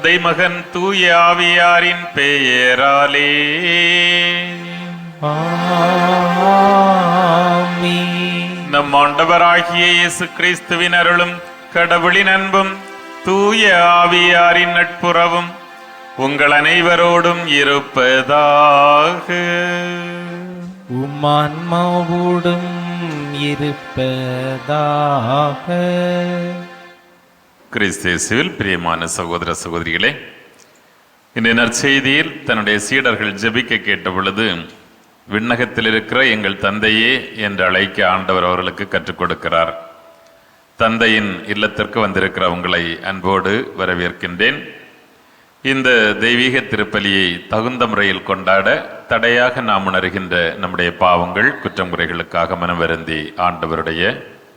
தந்தை மகன் தூய ஆவியாரின் பெயராலே ஆமென். நம் ஆண்டவராகிய இயேசு கிறிஸ்துவின் அருளும் கடவுளின் அன்பும் தூய ஆவியாரின் நட்புறவும் உங்கள் அனைவரோடும் இருப்பதாக. உம்மான்மாவோடும் இருப்பதாக. கிறிஸ்தேசுவில் பிரியமான சகோதர சகோதரிகளே, இந்த நற்செய்தியில் தன்னுடைய சீடர்கள் ஜெபிக்க கேட்ட பொழுது, விண்ணகத்தில் இருக்கிற எங்கள் தந்தையே என்று அழைக்க ஆண்டவர் அவர்களுக்கு கற்றுக் கொடுக்கிறார். தந்தையின் இல்லத்திற்கு வந்திருக்கிற உங்களை அன்போடு வரவேற்கின்றேன். இந்த தெய்வீக திருப்பலியை தகுந்த முறையில் கொண்டாட தடையாக நாம் உணர்கின்ற நம்முடைய பாவங்கள் குற்றம் குறைகளுக்காக மனம் வருந்தி ஆண்டவருடைய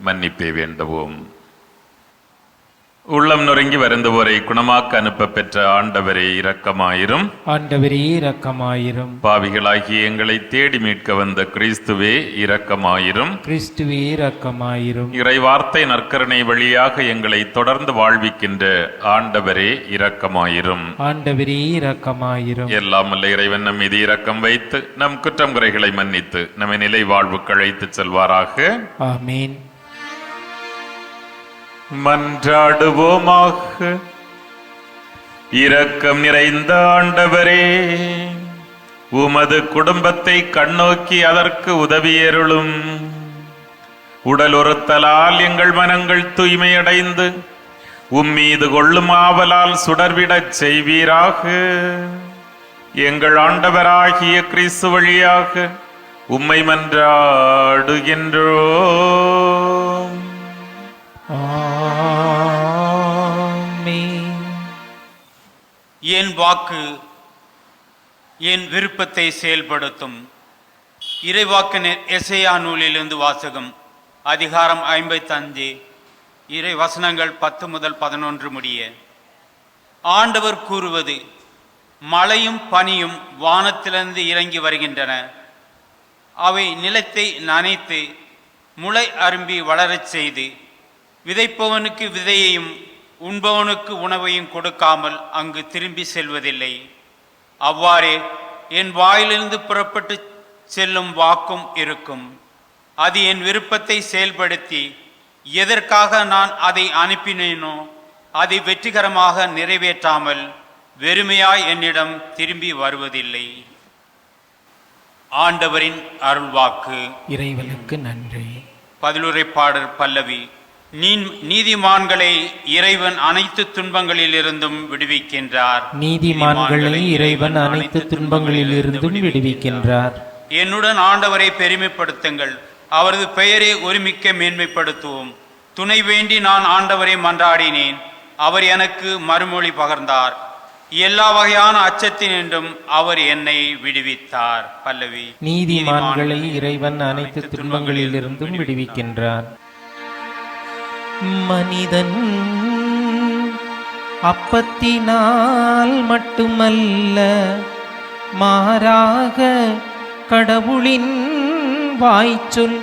மன்னிப்பை வேண்டுவோம். உள்ளம் நொறுங்கி வருந்துவோரை குணமாக்க அனுப்ப பெற்ற ஆண்டவரே இரக்கமாயிரும். ஆண்டவரே இரக்கமாயிரும். பாவிகளாகிய எங்களை தேடி மீட்க வந்த கிறிஸ்துவே இரக்கமாயிரும். கிறிஸ்துவே இரக்கமாயிரும். இறை வார்த்தை நற்கருணை வழியாக எங்களை தொடர்ந்து வாழ்விக்கின்ற ஆண்டவரே இரக்கமாயிரும். ஆண்டவரே இரக்கமாயிரும். எல்லாம் அல்ல இறைவன் நம் மீது இரக்கம் வைத்து நம் குற்றம் குறைகளை மன்னித்து நம்மை நிலை வாழ்வுக்கு அழைத்து செல்வாராக. ஆமீன். மன்றாடுவோமாக. இரக்கம் நிறைந்த ஆண்டவரே, உமது குடும்பத்தை கண்ணோக்கி அதற்கு உதவியருளும். உடல் உறுத்தலால் எங்கள் மனங்கள் தூய்மையடைந்து உம்மீது கொள்ளும் ஆவலால் சுடர்விடச் செய்வீராக. எங்கள் ஆண்டவராகிய கிறிஸ்து வழியாக உம்மை மன்றாடுகின்றோம். என் வாக்கு என் விருப்பத்தை செயல்படுத்தும். இறைவாக்கினர் எசையா நூலிலிருந்து வாசகம். அதிகாரம் 55, இறை வசனங்கள் 10 முதல் 11 முடிய. ஆண்டவர் கூறுவது: மழையும் பனியும் வானத்திலிருந்து இறங்கி வருகின்றன. அவை நிலத்தை நனைத்து முளை அரும்பி வளரச் செய்து விதைப்பவனுக்கு விதையையும் உண்பவனுக்கு உணவையும் கொடுக்காமல் அங்கு திரும்பி செல்வதில்லை. அவ்வாறே என் வாயிலிருந்து புறப்பட்டு செல்லும் வாக்கும் இருக்கும். அது என் விருப்பத்தை செயல்படுத்தி எதற்காக நான் அதை அனுப்பினேனோ அதை வெற்றிகரமாக நிறைவேற்றாமல் வெறுமையாய் என்னிடம் திரும்பி வருவதில்லை. ஆண்டவரின் அருள்வாக்கு. இறைவனுக்கு நன்றி. பதிலுரை பாடல் பல்லவி. நீதிமான்களை இறைவன் அனைத்து துன்பங்களில் இருந்தும் விடுவிக்கின்றார். நீதிமான்களை இறைவன் அனைத்து துன்பங்களில் இருந்தும் விடுவிக்கின்றார். என்னுடன் ஆண்டவரை பெருமைப்படுத்துங்கள், அவரது பெயரை ஒருமிக்க மேன்மைப்படுத்துவோம். துணை வேண்டி நான் ஆண்டவரை மன்றாடினேன், அவர் எனக்கு மறுமொழி பகர்ந்தார். எல்லா வகையான அச்சத்தினின்றும் அவர் என்னை விடுவித்தார். பல்லவி. நீதிமான்களை இறைவன் அனைத்து துன்பங்களில் இருந்தும் விடுவிக்கின்றார். மனிதன் அப்பத்தினால் மட்டுமல்ல, மாறாக கடவுளின் வாய்ச்சொல்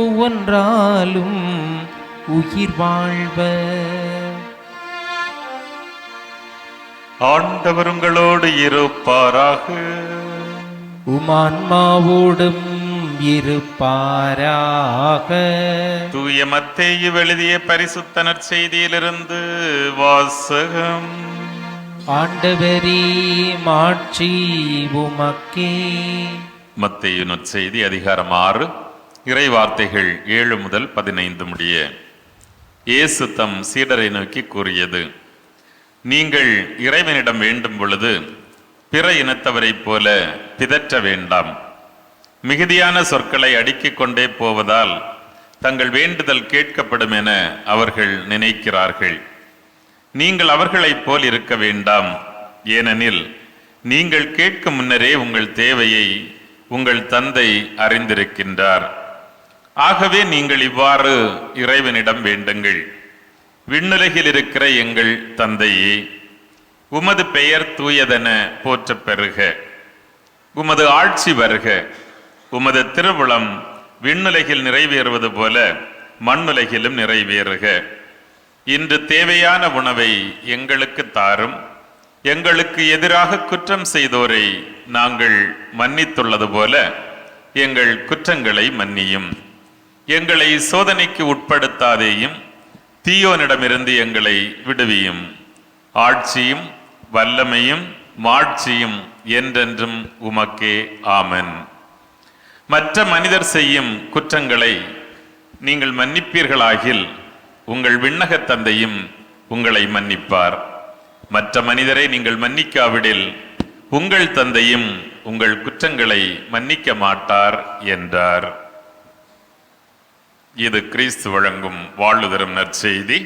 ஒவ்வொன்றாலும் உயிர் வாழ்வர். ஆண்டவர் உங்களோடு இருப்பாராக. உமான்மாவோடும் இருப்பாராக. தூய மத்தேயு எழுதிய பரிசுத்த நற்செய்தியிலிருந்து வாசகம். ஆண்டவரே, மாட்சி உமக்கே. மத்தேயு நற்செய்தி அதிகாரம் 6, இறை வார்த்தைகள் 7 முதல் 15 முடிய. இயேசு தம் சீடரை நோக்கி கூறியது: நீங்கள் இறைவனிடம் வேண்டும் பொழுது பிற இனத்தவரைப் போல பிதற்ற வேண்டாம். மிகுதியான சொற்களை அடுக்கிக் கொண்டே போவதால் தங்கள் வேண்டுதல் கேட்கப்படும் என அவர்கள் நினைக்கிறார்கள். நீங்கள் அவர்களைப் போல் இருக்க வேண்டாம். ஏனெனில் நீங்கள் கேட்கும் முன்னரே உங்கள் தேவையை உங்கள் தந்தை அறிந்திருக்கின்றார். ஆகவே நீங்கள் இவ்வாறு இறைவனிடம் வேண்டுங்கள்: விண்ணுலகில் இருக்கிற எங்கள் தந்தையே, உமது பெயர் தூயதென போற்றப் பெறுக. உமது ஆட்சி வருக. உமது திருவுளம் விண்ணுலகில் நிறைவேறுவது போல மண்ணுலகிலும் நிறைவேறுக. இன்று தேவையான உணவை எங்களுக்கு தாரும். எங்களுக்கு எதிராக குற்றம் செய்தோரை நாங்கள் மன்னித்துள்ளது போல எங்கள் குற்றங்களை மன்னியும். எங்களை சோதனைக்கு உட்படுத்தாதேயும், தீயோனிடமிருந்து எங்களை விடுவியும். ஆட்சியும் வல்லமையும் மாட்சியும் என்றென்றும் உமக்கே. ஆமென். மற்ற மனிதர் செய்யும் குற்றங்களை நீங்கள் மன்னிப்பீர்களாகில் உங்கள் விண்ணகத் தந்தையும் உங்களை மன்னிப்பார். மற்ற மனிதரை நீங்கள் மன்னிக்காவிடில் உங்கள் தந்தையும் உங்கள் குற்றங்களை மன்னிக்க மாட்டார் என்றார். இது கிறிஸ்து வழங்கும் வாழ்வு தரும் நற்செய்தி.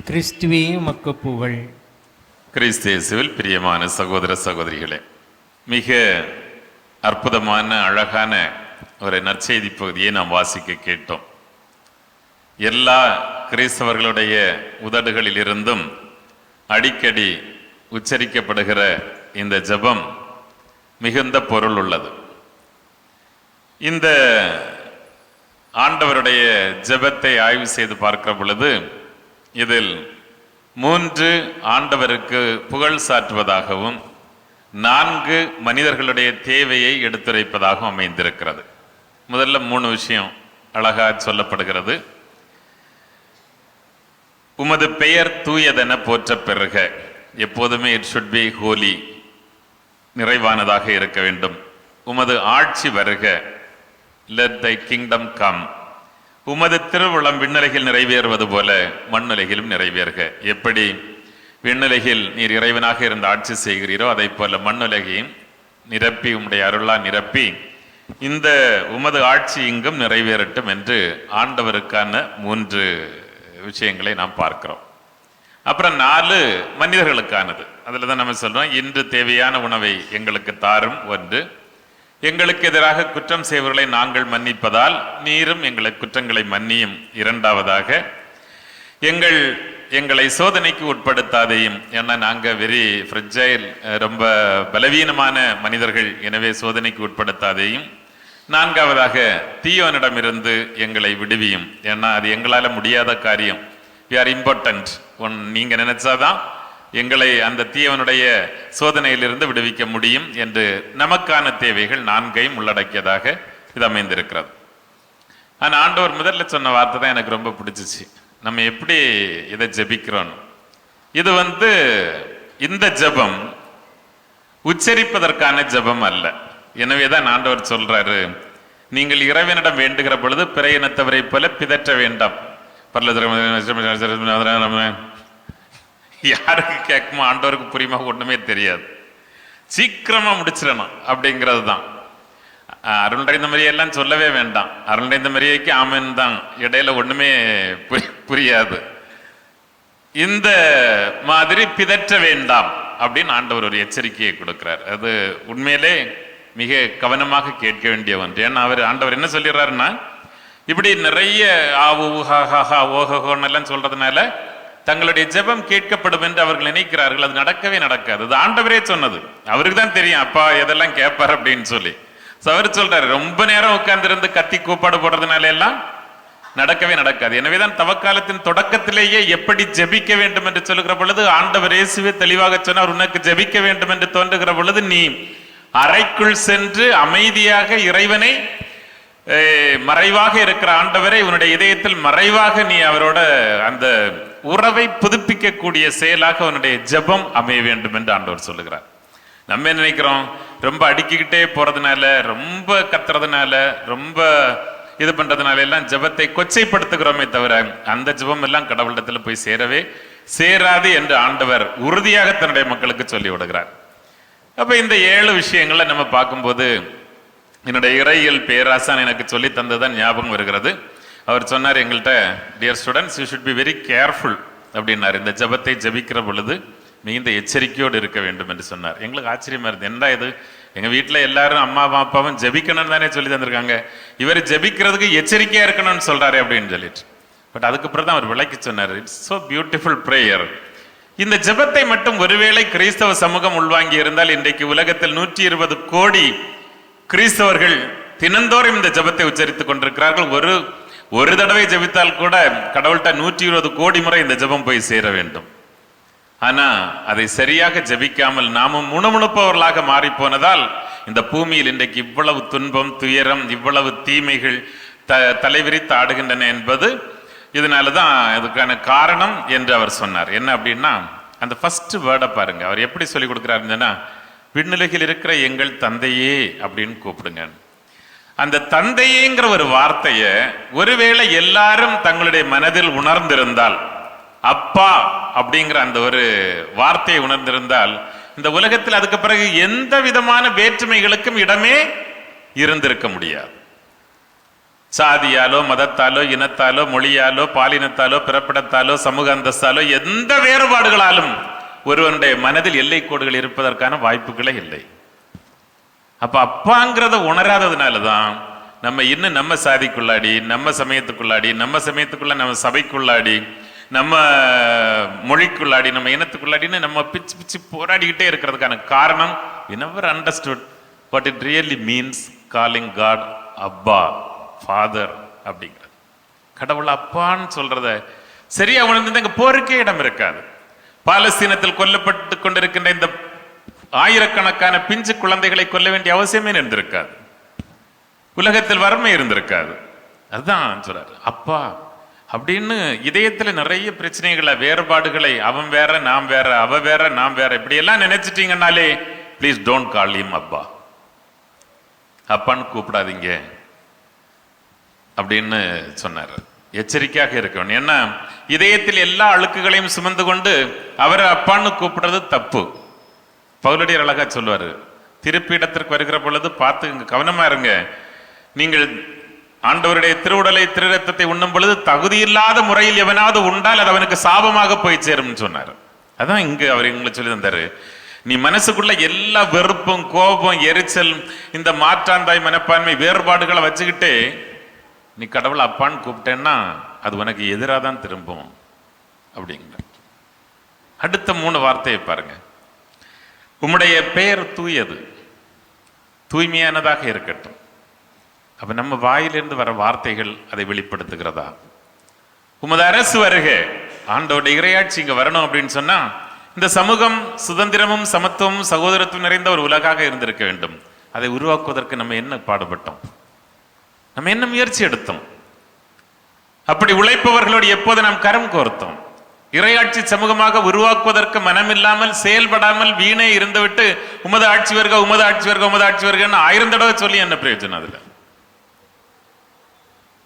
கிறிஸ்துவே உமக்கு புகழ். கிறிஸ்து இயேசுவில் பிரியமான சகோதர சகோதரிகளே, மிக அற்புதமான அழகான ஒரு நற்செய்தி பகுதியை நாம் வாசிக்க கேட்டோம். எல்லா கிறிஸ்தவர்களுடைய உதடுகளில் இருந்தும் அடிக்கடி உச்சரிக்கப்படுகிற இந்த ஜெபம் மிகுந்த பொருள் உள்ளது. இந்த ஆண்டவருடைய ஜெபத்தை ஆய்வு செய்து பார்க்கிற பொழுது இதில் 3 ஆண்டவருக்கு புகழ் சாற்றுவதாகவும் 4 மனிதர்களுடைய தேவையை எடுத்துரைப்பதாகவும் அமைந்திருக்கிறது. முதல்ல 3 விஷயம் அழகா சொல்லப்படுகிறது. உமது பெயர் தூயதென போற்ற பெறுக. எப்போதுமே இட் ஷுட் பி ஹோலி, நிறைவானதாக இருக்க வேண்டும். உமது ஆட்சி வருக, லெட் தை கிங்டம் கம். உமது திருவுளம் விண்ணுலகில் நிறைவேறுவது போல மண்ணுலகிலும் நிறைவேறுக. எப்படி விண்ணுலகில் நீர் இறைவனாக இருந்து ஆட்சி செய்கிறீரோ அதை போல மண்ணுலகையும் நிரப்பி உம்முடைய அருளா நிரப்பி இந்த உமது ஆட்சி இங்கும் நிறைவேறட்டும் என்று ஆண்டவருக்கான 3 விஷயங்களை நாம் பார்க்கிறோம். அப்புறம் 4 மனிதர்களுக்கானது. அதில் தான் நம்ம சொல்றோம், இன்று தேவையான உணவை எங்களுக்கு தாரும் 1. எங்களுக்கு எதிராக குற்றம் செய்வர்களை நாங்கள் மன்னிப்பதால் நீரும் எங்களை குற்றங்களை மன்னியும் 2வதாக. எங்களை சோதனைக்கு உட்படுத்தாதையும், ஏன்னா நாங்கள் வெரி ஃப்ரெஜைல், ரொம்ப பலவீனமான மனிதர்கள், எனவே சோதனைக்கு உட்படுத்தாதையும். 4வதாக தீயோனிடமிருந்து எங்களை விடுவியும், ஏன்னா அது எங்களால் முடியாத காரியம். We are important. நீங்க நினைச்சாதான் எங்களை அந்த தீயவனுடைய சோதனையிலிருந்து விடுவிக்க முடியும் என்று நமக்கான தேவைகள் 4ஐயும் உள்ளடக்கியதாக இது அமைந்திருக்கிறது. ஆனால் ஆண்டவர் முதல்ல சொன்ன வார்த்தை தான் எனக்கு ரொம்ப பிடிச்சிச்சு. நம்ம எப்படி இதை ஜெபிக்கிறோம். இது இந்த ஜெபம் உச்சரிப்பதற்கான ஜெபம் அல்ல. எனவேதான் ஆண்டவர் சொல்றாரு, நீங்கள் இறைவனிடம் வேண்டுகிற பொழுது பிற இனத்தவரை போல பிதற்ற வேண்டாம். யாருக்கு கேட்குமோ ஆண்டவருக்கு புரியுமா ஒண்ணுமே தெரியாது, சீக்கிரமா முடிச்சிடணும் அப்படிங்கிறது தான். அருள்றைந்த மாதிரியெல்லாம் சொல்லவே வேண்டாம். அருள்றைந்த மாதிரிக்கு ஆமன் தான், இடையில ஒண்ணுமே புரியாது. இந்த மாதிரி பிதற்ற வேண்டாம் அப்படின்னு ஆண்டவர் ஒரு எச்சரிக்கையை கொடுக்கிறார். அது உண்மையிலே மிக கவனமாக கேட்க வேண்டிய ஒன்று. ஏன்னா ஆண்டவர் என்ன சொல்லிடுறாருன்னா, இப்படி நிறைய ஓஹோன்னு எல்லாம் சொல்றதுனால தங்களுடைய ஜெபம் கேட்கப்படும் என்று அவர்கள் நினைக்கிறார்கள். அது நடக்கவே நடக்காது. அது ஆண்டவரே சொன்னது. அவருக்கு தான் தெரியும் அப்பா எதெல்லாம் கேட்பார் அப்படின்னு சொல்லி. அவர் சொல்றாரு, ரொம்ப நேரம் உட்கார்ந்திருந்து கத்தி கூப்பாடு போடுறதுனால எல்லாம் நடக்கவே நடக்காது. எனவேதான் தவக்காலத்தின் தொடக்கத்திலேயே எப்படி ஜெபிக்க வேண்டும் என்று சொல்லுகிற பொழுது ஆண்டவர் இயேசுவே தெளிவாக சொன்னார், உனக்கு ஜெபிக்க வேண்டும் என்று தோன்றுகிற பொழுது நீ அறைக்குள் சென்று அமைதியாக இறைவனை, மறைவாக இருக்கிற ஆண்டவரை உன்னுடைய இதயத்தில் மறைவாக நீ அவரோட அந்த உறவை புதுப்பிக்கக்கூடிய செயலாக அவனுடைய ஜெபம் அமைய வேண்டும் என்று ஆண்டவர் சொல்லுகிறார். நம்ம என்ன நினைக்கிறோம், ரொம்ப அடிக்கிட்டே போறதுனால, ரொம்ப கத்துறதுனால, ரொம்ப இது பண்றதுனால எல்லாம் ஜெபத்தை கொச்சைப்படுத்துகிறோமே தவிர அந்த ஜெபம் எல்லாம் கடவுளிடத்துல போய் சேரவே சேராது என்று ஆண்டவர் உறுதியாக தன்னுடைய மக்களுக்கு சொல்லி விடுகிறார். அப்ப இந்த 7 விஷயங்களை நம்ம பார்க்கும்போது என்னுடைய இறையியல் பேராசான் எனக்கு சொல்லி தந்ததுதான் ஞாபகம் வருகிறது. அவர் சொன்னார் எங்கள்கிட்ட, dear students, you should be very careful அப்படின்னார். இந்த ஜெபத்தை ஜெபிக்கிற பொழுது மிகுந்த எச்சரிக்கையோடு இருக்க வேண்டும் என்று சொன்னார். எங்களுக்கு ஆச்சரியமா இருந்தது, என்ன இது, எங்க வீட்டுல எல்லாரும் அம்மாவும் அப்பாவும் ஜெபிக்கணும்னு தானே சொல்லி தந்திருக்காங்க, இவர் ஜெபிக்கிறதுக்கு எச்சரிக்கையா இருக்கணும்னு சொல்றாரு அப்படின்னு சொல்லிட்டு. பட் அதுக்கப்புறம் தான் அவர் விளக்கி சொன்னார், இட்ஸ் சோ பியூட்டிஃபுல் பிரேயர். இந்த ஜெபத்தை மட்டும் ஒருவேளை கிறிஸ்தவ சமூகம் உள்வாங்கி இருந்தால் இன்றைக்கு உலகத்தில் 120 கோடி கிறிஸ்தவர்கள் தினந்தோறும் இந்த ஜெபத்தை உச்சரித்துக் கொண்டிருக்கிறார்கள். ஒரு தடவை ஜெபித்தால் கூட கடவுள்கிட்ட 120 கோடி முறை இந்த ஜெபம் போய் சேர வேண்டும். ஆனா அதை சரியாக ஜெபிக்காமல் நாமும் முணுமுணுப்பவர்களாக மாறி போனதால் இந்த பூமியில் இன்றைக்கு இவ்வளவு துன்பம், துயரம், இவ்வளவு தீமைகள் தலைவிரித்து ஆடுகின்றன என்பது இதனாலதான் அதுக்கான காரணம் என்று அவர் சொன்னார். என்ன அப்படின்னா, அந்த ஃபர்ஸ்ட் வேர்டை பாருங்க, அவர் எப்படி சொல்லி கொடுக்கிறாருன்னா, விண்ணுலகில் இருக்கிற எங்கள் தந்தையே அப்படின்னு கூப்பிடுங்க. அந்த தந்தையேங்கிற ஒரு வார்த்தைய ஒருவேளை எல்லாரும் தங்களுடைய மனதில் உணர்ந்திருந்தால், அப்பா அப்படிங்கிற அந்த ஒரு வார்த்தையை உணர்ந்திருந்தால், இந்த உலகத்தில் அதுக்கு பிறகு எந்த விதமான வேற்றுமைகளுக்கும் இடமே இருந்திருக்க முடியாது. சாதியாலோ, மதத்தாலோ, இனத்தாலோ, மொழியாலோ, பாலினத்தாலோ, பிறப்பிடத்தாலோ, சமூக அந்தஸ்தாலோ எந்த வேறுபாடுகளாலும் ஒருவனுடைய மனதில் எல்லை கோடுகள் இருப்பதற்கான வாய்ப்புகளே இல்லை. அப்ப அப்பாங்கிறத உணராததுனாலதான் நம்ம இன்னும் நம்ம சாதிக்குள்ளாடி, நம்ம சமயத்துக்குள்ளாடி, நம்ம சமயத்துக்குள்ள நம்ம சபைக்குள்ளாடி, நம்ம மொழிக்குள்ளாடி, நம்ம இனத்துக்குள்ளாடின்னு நம்ம பிச்சு பிச்சு போராடிக்கிட்டே இருக்கிறதுக்கான காரணம், we never understood what it really means calling God அப்பா, ஃபாதர் அப்படிங்கிறது. கடவுள் அப்பான்னு சொல்றத சரியா உணர்ந்து எங்க போருக்கே இடம் இருக்காது. பாலஸ்தீனத்தில் கொல்லப்பட்டு கொண்டிருக்கின்ற இந்த ஆயிரக்கணக்கான பிஞ்சு குழந்தைகளை கொல்ல வேண்டிய அவசியமே இருந்திருக்காது. உலகத்தில் வறுமை இருந்திருக்காது. அதுதான் சொல்றாரு அப்பா அப்படின்னு. இதயத்துல நிறைய பிரச்சனைகளை, வேறுபாடுகளை, அவன் வேற நாம் வேற, அவ வேற நாம் வேற, இப்படி எல்லாம் நினைச்சிட்டீங்கன்னாலே ப்ளீஸ் டோன்ட் கால் ஹிம் அப்பா, அப்பான்னு கூப்பிடாதீங்க அப்படின்னு சொன்னார். எச்சரிக்கையாக இருக்கணும். ஏன்னா இதயத்தில் எல்லா அழுக்குகளையும் சுமந்து கொண்டு அவரை அப்பான்னு கூப்பிடுறது தப்பு. பவுலடியார் அழகா சொல்லுவாரு, திருப்பிடத்திற்கு வருகிற பொழுது பார்த்து இங்க கவனமா இருங்க, நீங்கள் ஆண்டவருடைய திருவுடலை திருரத்தத்தை உண்ணும் பொழுது தகுதியில்லாத முறையில் எவனாவது உண்டால் அது அவனுக்கு சாபமாக போய் சேரும் சொன்னார். அதான் இங்கு அவர் எங்களை சொல்லி தந்தாரு. நீ மனசுக்குள்ள எல்லா வெறுப்பும், கோபம், எரிச்சல், இந்த மாற்றாந்தாய் மனப்பான்மை, வேறுபாடுகளை வச்சுக்கிட்டு நீ கடவுள் அப்பான்னு கூப்பிட்டேன்னா அது உனக்கு எதிராக தான் திரும்பும் அப்படிங்கிற. அடுத்த 3 வார்த்தையை பாருங்க. உம்முடைய பெயர் தூயது, தூய்மையானதாக இருக்கட்டும். அப்ப நம்ம வாயிலிருந்து வர வார்த்தைகள் அதை வெளிப்படுத்துகிறதா? உமது அரசு வருக, ஆண்டோட இறையாட்சி இங்க வரணும் அப்படின்னு சொன்னா இந்த சமூகம் சுதந்திரமும் சமத்துவமும் சகோதரத்துவம் நிறைந்த ஒரு உலகாக இருந்திருக்க வேண்டும். அதை உருவாக்குவதற்கு நம்ம என்ன பாடுபட்டோம்? நம்ம என்ன முயற்சி எடுத்தோம்? அப்படி உழைப்பவர்களோடு எப்போது நாம் கரம் கோர்த்தோம்? இறையாட்சி சமூகமாக உருவாக்குவதற்கு மனமில்லாமல் செயல்படாமல் வீணே இருந்துவிட்டு உமது ஆட்சி வருக, உமது ஆட்சி வருக, உமது ஆட்சி வருகன்னு 1000 தடவை சொல்லி என்ன பிரயோஜனம் அதுல?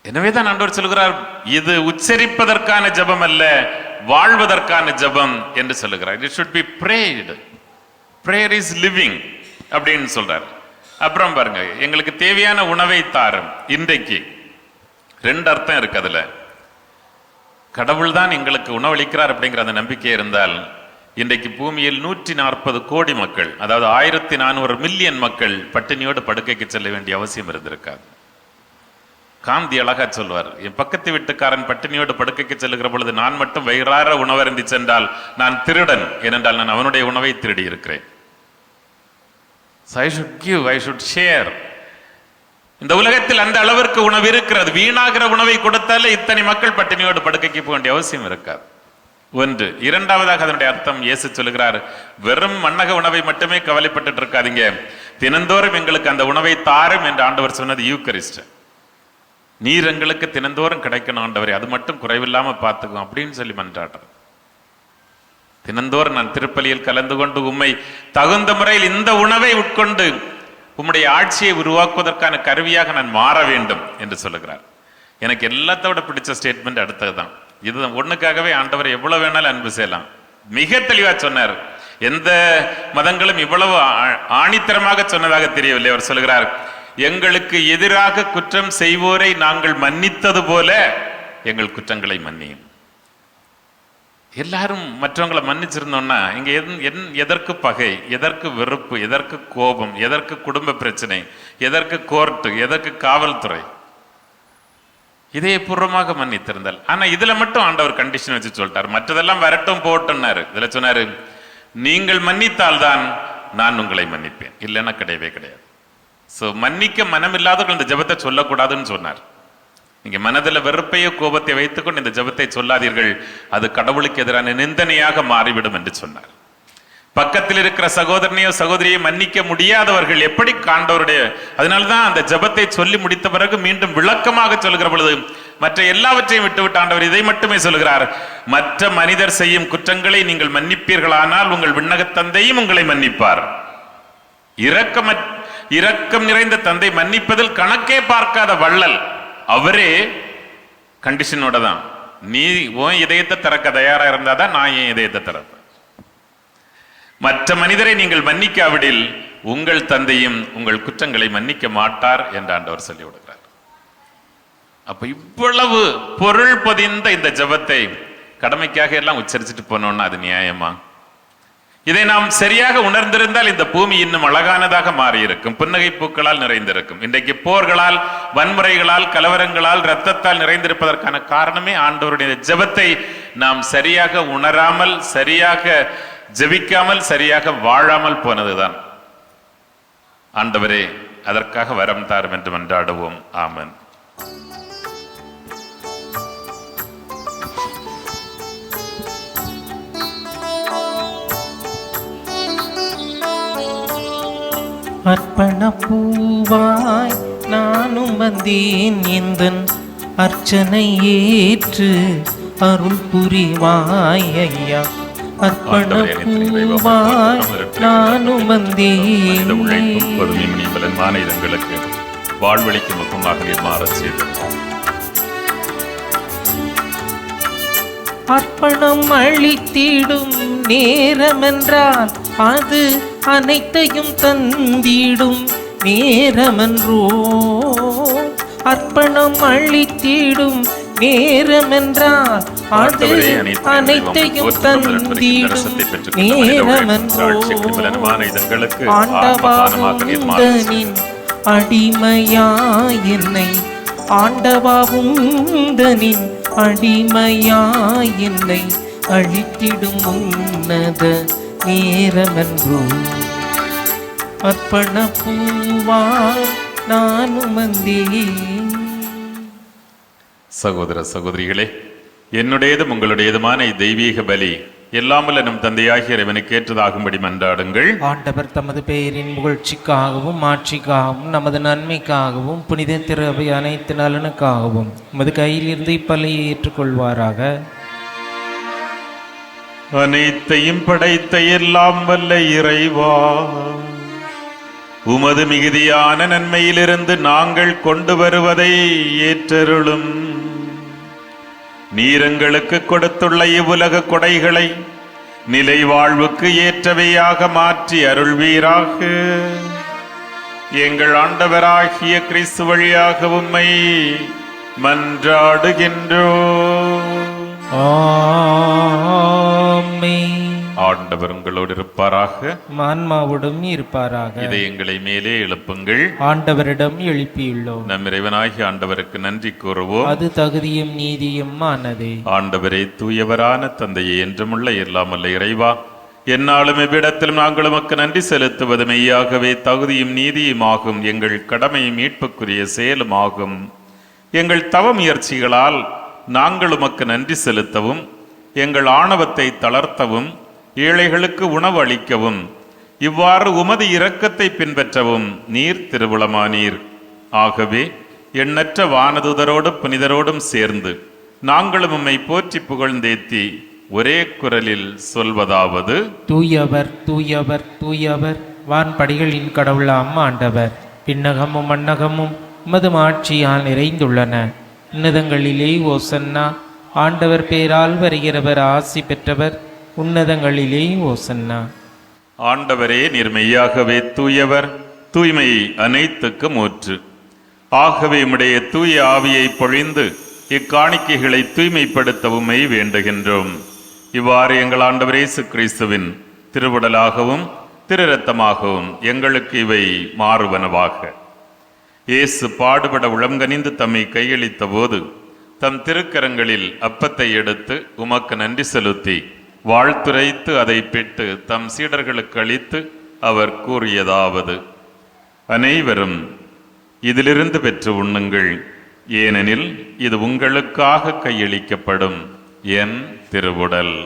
எனவேதான் ஆண்டவர் சொல்கிறார், இது உச்சரிப்பதற்கான ஜபம் அல்ல, வாழ்வதற்கான ஜபம் என்று சொல்லுகிறார். It should be prayed. Prayer is living அப்படின்னு சொல்றார். அப்புறம் பாருங்க, எங்களுக்கு தேவையான உணவை தாரும். இன்றைக்கு 2 அர்த்தம் இருக்கு அதுல. கடவுள் தான் எங்களுக்கு உணவளிக்கிறார் அப்படிங்கிற அந்த நம்பிக்கை இருந்தால் இன்றைக்கு பூமியில் 140 கோடி மக்கள், அதாவது 1400 மில்லியன் மக்கள் பட்டினியோடு படுக்கைக்கு செல்ல வேண்டிய அவசியம் இருந்திருக்காது. காந்தி அழகா சொல்வார், என் பக்கத்து வீட்டுக்காரன் பட்டினியோடு படுக்கைக்கு செல்லுகிற பொழுது நான் மட்டும் வயிறார உணவருந்தி சென்றால் நான் திருடன், ஏனென்றால் நான் அவனுடைய உணவை திருடி இருக்கிறேன். So I should give, I should share. இந்த உலகத்தில் அந்த அளவிற்கு உணவு இருக்கிறது. வீணாகிற உணவை கொடுத்தாலே இத்தனை மக்கள் பட்டினியோடு படுக்கைக்கு போக வேண்டிய அவசியம் இருக்காது. 1. 2வது அதனுடைய அர்த்தம், இயேசு சொல்லுகிறார், வெறும் மண்ணக உணவை மட்டுமே கவலைப்பட்டு இருக்காதீங்க, தினந்தோறும் எங்களுக்கு அந்த உணவை தாரும் என்று ஆண்டவர் சொன்னது யூக்கரிஸ்ட். நீர் எங்களுக்கு தினந்தோறும் கிடைக்கணும் ஆண்டவரே, அது மட்டும் குறைவில்லாம பார்த்துக்கும் அப்படின்னு சொல்லி மன்றாடுற. தினந்தோறும் நான் திருப்பலியில் கலந்து கொண்டு உம்மை தகுந்த முறையில் இந்த உணவை உட்கொண்டு உம்முடைய ஆட்சியை உருவாக்குவதற்கான கருவியாக நான் மாற வேண்டும் என்று சொல்லுகிறார். எனக்கு எல்லாத்தோட பிடிச்ச ஸ்டேட்மெண்ட் அடுத்ததுதான். இது ஒண்ணுக்காகவே ஆண்டவர் எவ்வளவு வேணாலும் அன்பு செய்யலாம். மிக தெளிவா சொன்னார். எந்த மதங்களும் இவ்வளவு ஆணித்தரமாக சொன்னதாக தெரியவில்லை. அவர் சொல்லுகிறார், எங்களுக்கு எதிராக குற்றம் செய்வோரை நாங்கள் மன்னித்தது போல எங்கள் குற்றங்களை மன்னியும். எல்லாரும் மற்றவங்களை மன்னிச்சிருந்தோம்னா இங்க எதற்கு பகை, எதற்கு வெறுப்பு, எதற்கு கோபம், எதற்கு குடும்ப பிரச்சனை, எதற்கு கோர்ட்டு, எதற்கு காவல்துறை? இதயபூர்வமாக மன்னித்திருந்தால். ஆனா இதுல மட்டும் ஆண்டவர் கண்டிஷன் வச்சு சொல்லிட்டார், மற்றதெல்லாம் வரட்டும் போட்டுன்னாரு. இதுல சொன்னாரு, நீங்கள் மன்னித்தால்தான் நான் உங்களை மன்னிப்பேன், இல்லைன்னா கிடையவே கிடையாது. சோ மன்னிக்க மனம் இல்லாதவர்கள் இந்த ஜெபத்தை சொல்லக்கூடாதுன்னு சொன்னார். நீங்க மனதில் வெறுப்பையோ கோபத்தை வைத்துக்கொண்டு இந்த ஜெபத்தை சொல்லாதீர்கள், அது கடவுளுக்கு எதிரான நிந்தனையாக மாறிவிடும் என்று சொன்னார். பக்கத்தில் இருக்கிற சகோதரனையோ சகோதரியை மன்னிக்க முடியாதவர்கள் எப்படி காண்டவருடைய, அதனால்தான் அந்த ஜெபத்தை சொல்லி முடித்த பிறகு மீண்டும் விளக்கமாக சொல்கிற பொழுது மற்ற எல்லாவற்றையும் விட்டுவிட்டு ஆண்டவர் இதை மட்டுமே சொல்கிறார், மற்ற மனிதர் செய்யும் குற்றங்களை நீங்கள் மன்னிப்பீர்களானால் உங்கள் விண்ணகத் தந்தையும் உங்களை மன்னிப்பார். இரக்கம் நிறைந்த தந்தை மன்னிப்பதில் கணக்கே பார்க்காத வள்ளல் அவரே. கண்டிஷனோட தான், நீ உன் இதயத்தை திறக்க தயாரா இருந்தாதான் நான் என் இதயத்தை திறப்பேன். மற்ற மனிதரை நீங்கள் மன்னிக்காவிடில் உங்கள் தந்தையும் உங்கள் குற்றங்களை மன்னிக்க மாட்டார் என்று ஆண்டவர் சொல்லி விடுகிறார். அப்ப இவ்வளவு பொருள் பதிந்த இந்த ஜெபத்தை கடமைக்காக எல்லாம் உச்சரிச்சுட்டு போனோம்னா அது நியாயமா? இதை நாம் சரியாக உணர்ந்திருந்தால் இந்த பூமி இன்னும் அழகானதாக மாறியிருக்கும், புன்னகை பூக்களால் நிறைந்திருக்கும். இன்றைக்கு போர்களால், வன்முறைகளால், கலவரங்களால், இரத்தத்தால் நிறைந்திருப்பதற்கான காரணமே ஆண்டவருடைய ஜெபத்தை நாம் சரியாக உணராமல், சரியாக ஜெபிக்காமல், சரியாக வாழாமல் போனதுதான். ஆண்டவரே அதற்காக வரம் தாரும் என்று மன்றாடுவோம். ஆமென். அர்ப்பண பூவாய் நானும் வந்தேன், எந்தன் அர்ச்சனை ஏற்று அருள் புரிவாய் ஐயா. அர்ப்பண பூவாய் நானும் வந்தேன், மாநிலங்களுக்கு வாழ்வழிக்கும் முகமாக மாறச் செய்து அர்ப்பணம் அளித்திடும் நேரமென்றால் அது அனைத்தையும் தந்திடும் நேரமென்றோ. அர்ப்பணம் அளித்திடும் நேரமென்றால் அது அனைத்தையும் தந்திடும் நேரமென்றோ. ஆண்டவாவுந்தனின் அடிமையாய் என்னை, ஆண்டவாவுந்தனின் அடிமையாய் என்னை அழித்திடும் உன்னத நேரமென்றோ. அர்ப்பண பூவாய் நானும் வந்தேன். சகோதர சகோதரிகளே, என்னுடையதும் உங்களுடையதுமான தெய்வீக பலி எல்லாமல் நம் தந்தையாகிய இறைவனுக்கு ஏற்றதாகும்படி மன்றாடுங்கள். ஆண்டவர் தமது பெயரின் புகழ்ச்சிக்காகவும் ஆட்சிக்காகவும் நமது நன்மைக்காகவும் புனித திரு அனைத்து நலனுக்காகவும் உமது கையிலிருந்து இப்பலியை ஏற்றுக்கொள்வாராக. அனைத்தையும் படைத்த எல்லாம் வல்ல இறைவா, உமது மிகுதியான நன்மையிலிருந்து நாங்கள் கொண்டு வருவதை ஏற்றருளும். நீரங்களுக்கு கொடுத்துள்ள இவ்வுலக கொடைகளை நிலை வாழ்வுக்கு ஏற்றவையாக மாற்றி அருள்வீராக. எங்கள் ஆண்டவராகிய கிறிஸ்து வழியாக உம்மை மன்றாடுகின்றோம். ஆமென். ஆண்டவர் உங்களோடு இருப்பாராக, ஆன்மாவோடும் இருப்பாராக. இதை எங்களை மேலே எழுப்புங்கள். ஆண்டவரிடம் எழுப்பியுள்ளோம். நம் இறைவனாகிய ஆண்டவருக்கு நன்றி கூறுவோம். அது தகுதியும் நீதியும் ஆனதே. ஆண்டவரே, தூயவரான தந்தையே, என்றுமுள்ள எல்லாமல்ல இறைவா, என்னாலும் இவ்விடத்திலும் நாங்கள் உமக்கு நன்றி செலுத்துவது மெய்யாகவே தகுதியும் நீதியுமாகும், எங்கள் கடமையும் மீட்புக்குரிய செயலுமாகும். எங்கள் தவ முயற்சிகளால் நாங்கள் உமக்கு நன்றி செலுத்தவும், எங்கள் ஆணவத்தை தளர்த்தவும், ஏழைகளுக்கு உணவு அளிக்கவும், இவ்வாறு உமது இரக்கத்தை பின்பற்றவும் நீர் திருவுளமானீர். ஆகவே எண்ணற்ற வானதூதரோடு புனிதரோடும் சேர்ந்து நாங்களும் உம்மை போற்றி புகழ்ந்தேத்தி ஒரே குரலில் சொல்வதாவது: தூயவர் தூயவர் தூயவர், வான்படிகளின் கடவுளாம் ஆண்டவர். பின்னகமும் மன்னகமும் உமது ஆட்சியால் நிறைந்துள்ளன. உன்னதங்களிலே ஓசன்னா. ஆண்டவர் பேரால் வருகிறவர் ஆசி பெற்றவர். உன்னதங்களிலே ஓசன்னா. ஆண்டவரே, நீர் மெய்யாகவே தூயவர், தூய்மை அனைத்துக்கும் ஊற்று. ஆகவே உம்முடைய தூய ஆவியை பொழிந்து இக்காணிக்கைகளை தூய்மைப்படுத்தவுமை வேண்டுகின்றோம். இவ்வாறு எங்கள் ஆண்டவர் இயேசு கிறிஸ்துவின் திருவுடலாகவும் திரு இரத்தமாகவும் எங்களுக்கு இவை மாறுவனவாக. இயேசு பாடுபட உளம்கனிந்து தம்மை கையளித்த போது தம் திருக்கரங்களில் அப்பத்தை எடுத்து உமக்கு நன்றி செலுத்தி வாழ்த்துரைத்து அதை பிட்டு தம் சீடர்களுக்கு அளித்து அவர் கூறியதாவது: அனைவரும் இதிலிருந்து பெற்று உண்ணுங்கள். ஏனெனில் இது உங்களுக்காக கையளிக்கப்படும் என் திருவுடல்.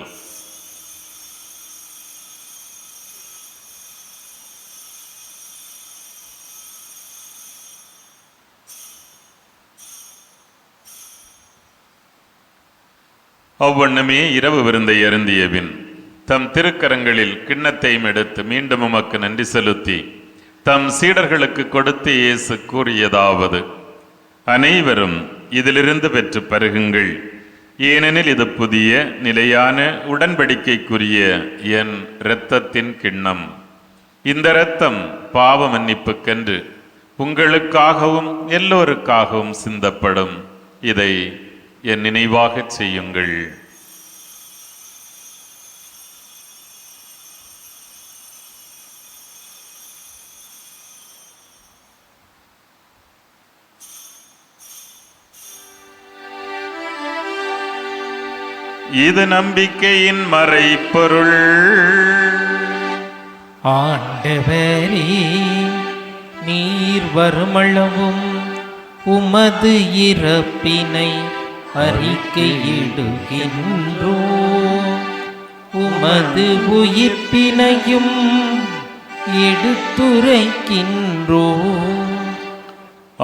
அவ்வண்ணமே இரவு விருந்தை அருந்தியபின் தம் திருக்கரங்களில் கிண்ணத்தையும் எடுத்து மீண்டும் உமக்கு நன்றி செலுத்தி தம் சீடர்களுக்கு கொடுத்து இயேசு கூறியதாவது: அனைவரும் இதிலிருந்து பெற்று பருகுங்கள், ஏனெனில் இது புதிய நிலையான உடன்படிக்கைக்குரிய என் இரத்தத்தின் கிண்ணம். இந்த இரத்தம் பாவ மன்னிப்புக்கென்று உங்களுக்காகவும் எல்லோருக்காகவும் சிந்தப்படும். இதை என் நினைவாகச் செய்யுங்கள். இது நம்பிக்கையின் மறைபொருள். ஆண்டவரே, நீர் வருமளவும் உமது இறப்பினை அறிக்கையிடுகின்றோம், உமது உயிர்ப்பினையும் எடுத்துரைக்கின்றோம்.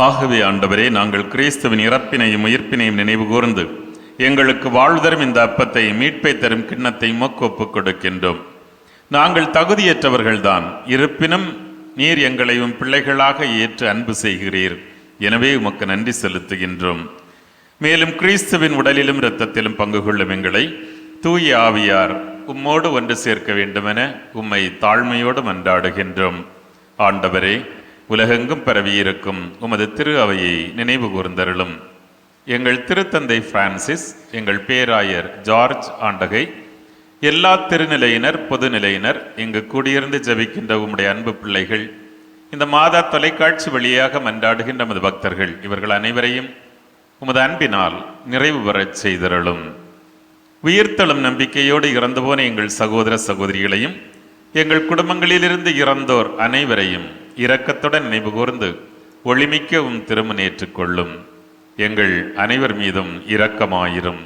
ஆகவே ஆண்டவரே, நாங்கள் கிறிஸ்துவின் இறப்பினையும் உயிர்ப்பினையும் நினைவு கூர்ந்து எங்களுக்கு வாழ்வு தரும் இந்த அப்பத்தை மீட்பை தரும் கிண்ணத்தை உமக்கு ஒப்புக் கொடுக்கின்றோம். நாங்கள் தகுதியற்றவர்கள்தான், இருப்பினும் நீர் எங்களையும் பிள்ளைகளாக ஏற்று அன்பு செய்கிறீர். எனவே உமக்கு நன்றி செலுத்துகின்றோம். மேலும் கிறிஸ்துவின் உடலிலும் இரத்தத்திலும் பங்கு கொள்ளும் எங்களை தூய ஆவியார் உம்மோடு ஒன்று சேர்க்க வேண்டுமென உம்மை தாழ்மையோடு மன்றாடுகின்றோம். ஆண்டவரே, உலகெங்கும் பரவியிருக்கும் உமது திரு அவையை நினைவு கூர்ந்தருளும். எங்கள் திருத்தந்தை பிரான்சிஸ், எங்கள் பேராயர் ஜார்ஜ் ஆண்டகை, எல்லா திருநிலையினர் பொதுநிலையினர், இங்கு கூடியிருந்து ஜெபிக்கின்ற உம்முடைய அன்பு பிள்ளைகள், இந்த மாதா தொலைக்காட்சி வழியாக மன்றாடுகின்ற நமது பக்தர்கள், இவர்கள் அனைவரையும் உமது அன்பினால் நிறைவு பெறச் செய்தருளும். உயிர்த்தெழும் நம்பிக்கையோடு இறந்து போன எங்கள் சகோதர சகோதரிகளையும் எங்கள் குடும்பங்களிலிருந்து இறந்தோர் அனைவரையும் இரக்கத்துடன் நினைவு கூர்ந்து ஒளிமிக்க உம் திருமணம் ஏற்றுக்கொள்ளும். எங்கள் அனைவர் மீதும் இரக்கமாயிரும்.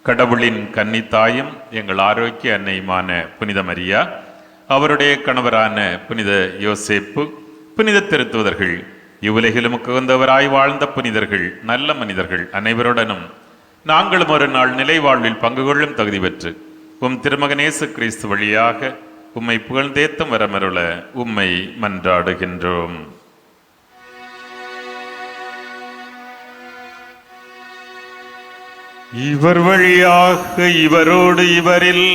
கடவுளின் கன்னித்தாயும் எங்கள் ஆரோக்கிய அன்னையுமான புனித மரியா, அவருடைய கணவரான புனித யோசேப்பு, புனித திருத்துவதர்கள், இவ்வுலகிலும் உகந்தவராய் வாழ்ந்த புனிதர்கள், நல்ல மனிதர்கள் அனைவருடனும் நாங்களும் ஒரு நாள் நிலை வாழ்வில் பங்கு கொள்ளும் தகுதி பெற்று உம் திருமகனேசு கிறிஸ்து வழியாக உம்மை புகழ்ந்தேத்தும் வரமருள உம்மை மன்றாடுகின்றோம். இவர் வழியாக இவரோடு இவரில்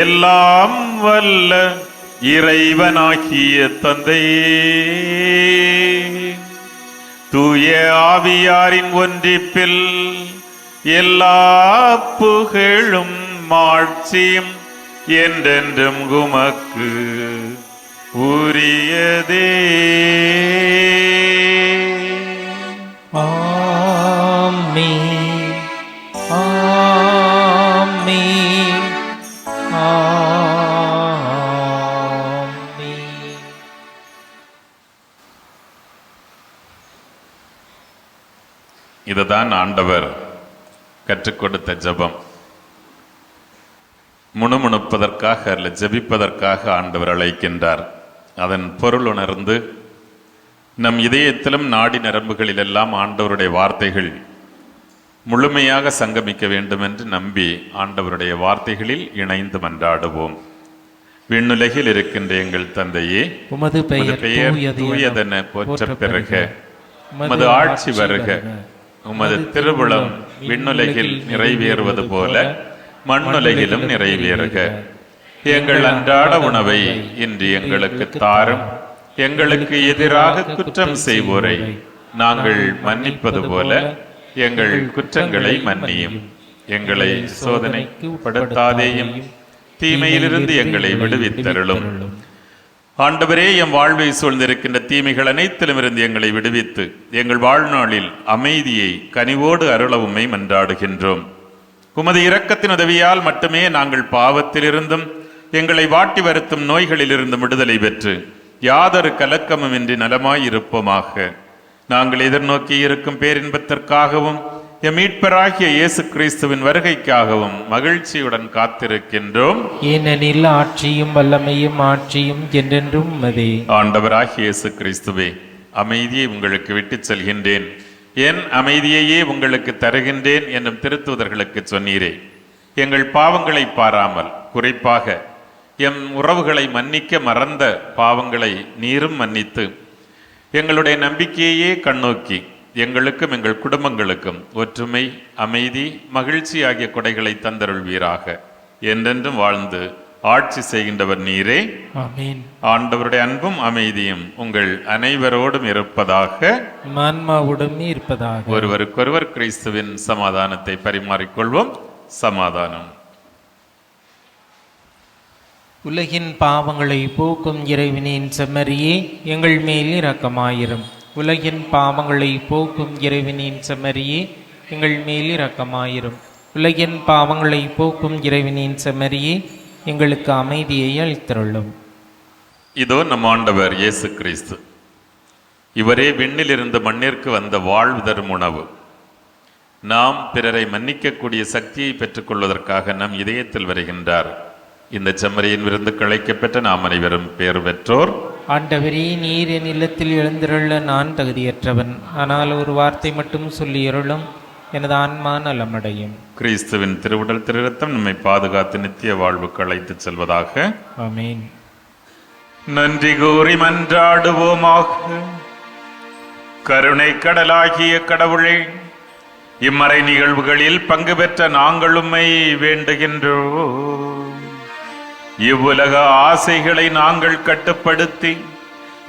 எல்லாம் வல்ல இறைவனாகிய தந்தையே, தூய ஆவியாரின் ஒன்றிப்பில் எல்லா புகழும் மாட்சியும் என்றென்றும் உமக்கு உரியதே. ஆமென், ஆமென், ஆமென். இதுதான் ஆண்டவர் கற்றுக் கொடுத்த ஜெபம். முணுமுணுப்பதற்காக அல்ல, ஜெபிப்பதற்காக ஆண்டவர் அழைக்கின்றார். அதன் பொருள் உணர்ந்து நம் இதயத்திலும் நாடி நரம்புகளிலெல்லாம் ஆண்டவருடைய வார்த்தைகள் முழுமையாக சங்கமிக்க வேண்டும் என்று நம்பி ஆண்டவருடைய வார்த்தைகளில் இணைந்து மன்றாடுவோம். விண்ணுலகில் இருக்கின்ற எங்கள் தந்தையே, உமது பெயர் தூயதென போற்றப் பெறுக, உமது ஆட்சி வருக, உமது திருவுளம் விண்ணுலகில் நிறைவேறுவது போல மண்ணுலகிலும் நிறைவேறுக. எங்கள் அன்றாட உணவை இன்று எங்களுக்கு தாரும். எங்களுக்கு எதிராக குற்றம் செய்வோரை நாங்கள் மன்னிப்பது போல எங்கள் குற்றங்களை மன்னியும். எங்களை சோதனைக்கு உட்படுத்தாதேயும், தீமையிலிருந்து எங்களை விடுவித்தருளும். ஆண்டவரே, எம் வாழ்வை சூழ்ந்திருக்கின்ற தீமைகள் அனைத்திலும் இருந்து எங்களை விடுவித்து எங்கள் வாழ்நாளில் அமைதியை கனிவோடு அருளவுமை மன்றாடுகின்றோம். உமது இரக்கத்தின் உதவியால் மட்டுமே நாங்கள் பாவத்திலிருந்தும் எங்களை வாட்டி வருத்தும் நோய்களிலிருந்தும் விடுதலை பெற்று யாதொரு கலக்கமுமின்றி நலமாயிருப்போமாக. நாங்கள் எதிர்நோக்கி இருக்கும் பேரின்பத்திற்காகவும் எம் மீட்பராகிய இயேசு கிறிஸ்துவின் வருகைக்காகவும் மகிழ்ச்சியுடன் காத்திருக்கின்றோம். ஏனெனில் ஆட்சியும் வல்லமையும் ஆட்சியும் என்றென்றும் உமதே. ஆண்டவராகிய இயேசு கிறிஸ்துவே, அமைதியை உங்களுக்கு விட்டுச் செல்கின்றேன், என் அமைதியையே உங்களுக்கு தருகின்றேன் என்னும் திருத்தூதர்களுக்கு சொன்னீரே. எங்கள் பாவங்களை பாராமல், குறிப்பாக எம் உறவுகளை மன்னிக்க மறந்த பாவங்களை நீரும் மன்னித்து எங்களுடைய நம்பிக்கையே கண்ணோக்கி எங்களுக்கும் எங்கள் குடும்பங்களுக்கும் ஒற்றுமை, அமைதி, மகிழ்ச்சி ஆகிய கொடைகளை தந்தருள்வீராக. என்றென்றும் வாழ்ந்து ஆட்சி செய்கின்றவர் நீரே. ஆமென். ஆண்டவருடைய அன்பும் அமைதியும் உங்கள் அனைவரோடும் இருப்பதாக. ஆன்மாவுடன் இருப்பதாக. ஒருவருக்கொருவர் கிறிஸ்துவின் சமாதானத்தை பரிமாறிக்கொள்வோம். சமாதானம். உலகின் பாவங்களை போக்கும் இறைவனின் செம்மறியே, எங்கள் மேல் இரக்கமாயிரும். உலகின் பாவங்களை போக்கும் இறைவனின் செம்மறியே, எங்கள் மேல் இரக்கமாயிரும். உலகின் பாவங்களை போக்கும் இறைவனின் செம்மறியே, எங்களுக்கு அமைதியை அளித்தருளும். இதோ நம் ஆண்டவர் இயேசு கிறிஸ்து. இவரே விண்ணிலிருந்து மண்ணிற்கு வந்த வாழ்வு தரும் உணவு. நாம் பிறரை மன்னிக்கக்கூடிய சக்தியை பெற்றுக்கொள்வதற்காக நம் இதயத்தில் வருகின்றார். இந்த செம்மறியின் விருந்து அழைக்கப்பெற்ற நாம் அனைவரும் பேறு பெற்றோர். ஆண்டவரே, நீர் என் இல்லத்தில் எழுந்திருள்ள நான் தகுதியற்றவன். ஆனால் ஒரு வார்த்தை மட்டும் சொல்லி அருளும், எனது ஆன்மா நலமடையும். கிறிஸ்துவின் திருவுடல் திருரத்தம் நம்மை பாதுகாத்து நித்திய வாழ்வுக்கு அழைத்துச் செல்வதாக. ஆமென். நன்றி கூறி மன்றாடுவோமாக. கருணை கடலாகிய கடவுளே, இம்மறை நிகழ்வுகளில் பங்கு பெற்ற நாங்கள் உம்மை வேண்டுகின்றோம். இவ்வுலக ஆசைகளை நாங்கள் கட்டுப்படுத்தி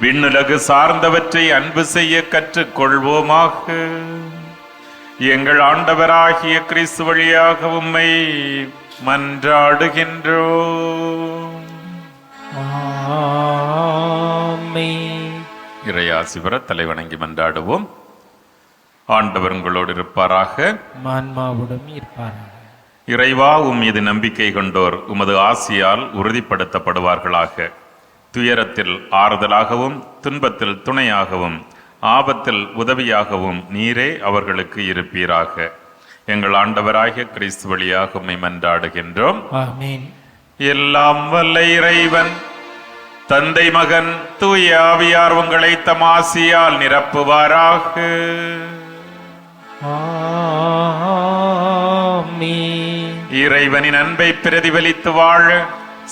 விண்ணுலகு சார்ந்தவற்றை அன்பு செய்ய கற்றுக்கொள்வோமாக. எங்கள் ஆண்டவராகிய கிறிஸ்து வழியாக உம்மை மன்றாடுகின்றோம். ஆமென். இறையாசி பெற தலைவணங்கி மன்றாடுவோம். ஆண்டவர் உங்களோடு இருப்பாராக. ஆன்மாவுடன் இருப்பாராக. இறைவா, உம் மீது நம்பிக்கை கொண்டோர் உமது ஆசியால் உறுதிப்படுத்தப்படுவார்களாக. துயரத்தில் ஆறுதலாகவும், துன்பத்தில் துணையாகவும், ஆபத்தில் உதவியாகவும் நீரே அவர்களுக்கு இருப்பீராக. எங்கள் ஆண்டவராகிய கிறிஸ்து வழியாக உம்மை மன்றாடுகின்றோம். ஆமென். எல்லாம் வல்ல இறைவன் தந்தை, மகன், தூய ஆவியார் உங்களை தம் ஆசியால் நிரப்புவாராக. இறைவனின் அன்பை பிரதிபலித்து வாழ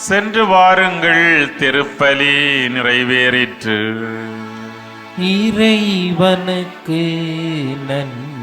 சென்று வாருங்கள். திருப்பலி நிறைவேறிற்று. இறைவனுக்கு நன்றி.